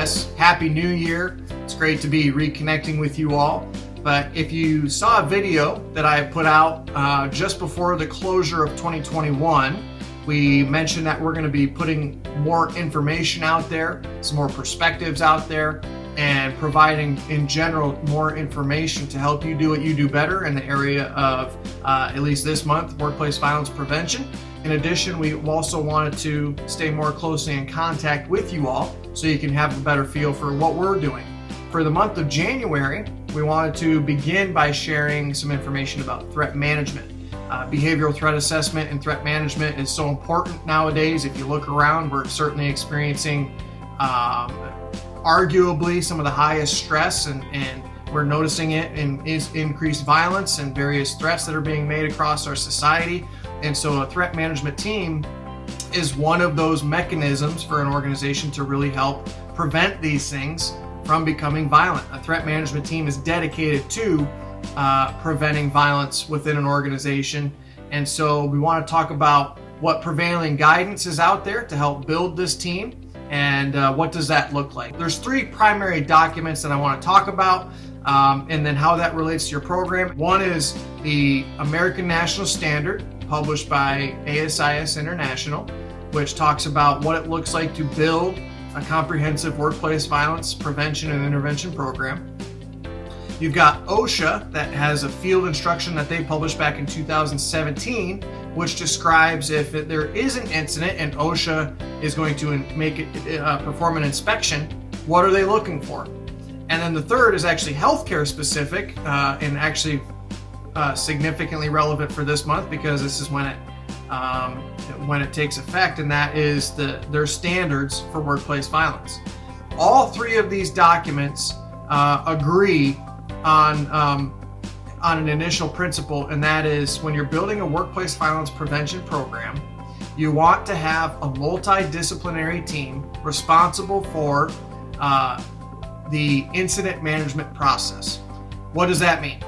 CPPS. Happy New Year. It's great to be reconnecting with you all. But if you saw a video that I put out just before the closure of 2021, we mentioned that we're going to be putting more information out there, some more perspectives out there, and providing in general more information to help you do what you do better in the area of, at least this month, workplace violence prevention. In addition, we also wanted to stay more closely in contact with you all so you can have a better feel for what we're doing. For the month of January, we wanted to begin by sharing some information about threat management. Behavioral threat assessment and threat management is so important nowadays. If you look around, we're certainly experiencing arguably some of the highest stress, and we're noticing it in increased violence and various threats that are being made across our society. And so a threat management team is one of those mechanisms for an organization to really help prevent these things from becoming violent. A threat management team is dedicated to preventing violence within an organization. And so we want to talk about what prevailing guidance is out there to help build this team, and what does that look like. There's three primary documents that I want to talk about, and then how that relates to your program. One is the American National Standard, published by asis International, which talks about what it looks like to build a comprehensive workplace violence prevention and intervention program. You've got OSHA, that has a field instruction that they published back in 2017, which describes if there is an incident and OSHA is going to perform an inspection, what are they looking for? And then the third is actually healthcare specific, and actually significantly relevant for this month because this is when it takes effect, and that is their standards for workplace violence. All three of these documents agree on an initial principle, and that is when you're building a workplace violence prevention program, you want to have a multidisciplinary team responsible for the incident management process. What does that mean?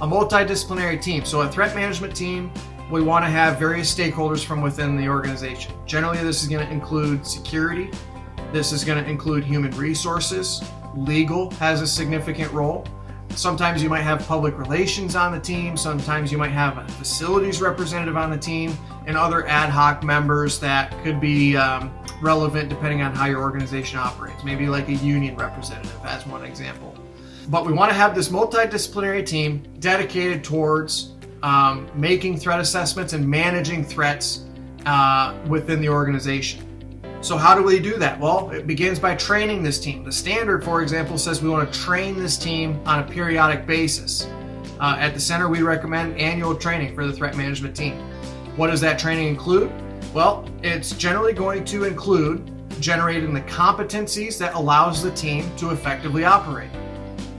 A multidisciplinary team. So a threat management team, we want to have various stakeholders from within the organization. Generally, this is going to include security. This is going to include human resources. Legal has a significant role. Sometimes you might have public relations on the team. Sometimes you might have a facilities representative on the team, and other ad hoc members that could be relevant depending on how your organization operates. Maybe like a union representative as one example. But we want to have this multidisciplinary team dedicated towards making threat assessments and managing threats within the organization. So how do we do that? Well, it begins by training this team. The standard, for example, says we want to train this team on a periodic basis. At the center, we recommend annual training for the threat management team. What does that training include? Well, it's generally going to include generating the competencies that allows the team to effectively operate.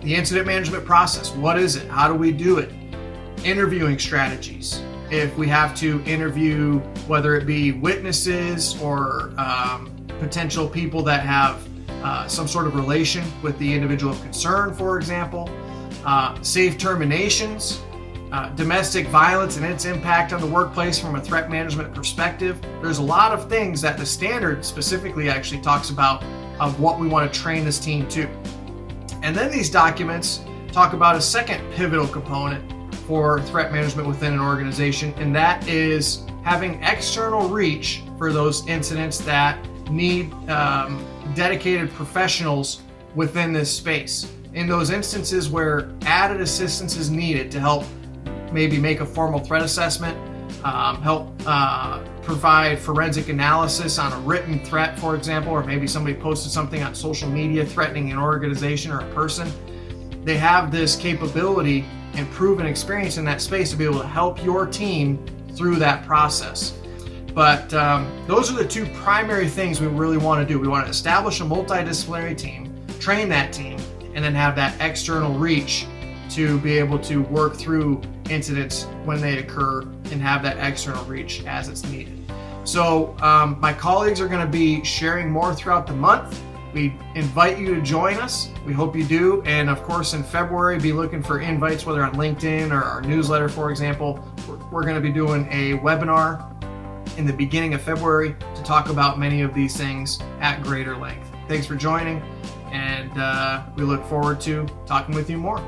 The incident management process, what is it? How do we do it? Interviewing strategies. If we have to interview, whether it be witnesses or potential people that have some sort of relation with the individual of concern, for example, safe terminations, domestic violence and its impact on the workplace from a threat management perspective. There's a lot of things that the standard specifically actually talks about of what we want to train this team to. And then these documents talk about a second pivotal component for threat management within an organization, and that is having external reach for those incidents that need dedicated professionals within this space. In those instances where added assistance is needed to help maybe make a formal threat assessment, help provide forensic analysis on a written threat, for example, or maybe somebody posted something on social media threatening an organization or a person. They have this capability and proven experience in that space to be able to help your team through that process. But those are the two primary things we really want to do. We want to establish a multidisciplinary team, train that team, and then have that external reach to be able to work through incidents when they occur and have that external reach as it's needed. So my colleagues are going to be sharing more throughout the month. We invite you to join us. We hope you do. And of course, in February, be looking for invites, whether on LinkedIn or our newsletter, for example. We're going to be doing a webinar in the beginning of February to talk about many of these things at greater length. Thanks for joining. And we look forward to talking with you more.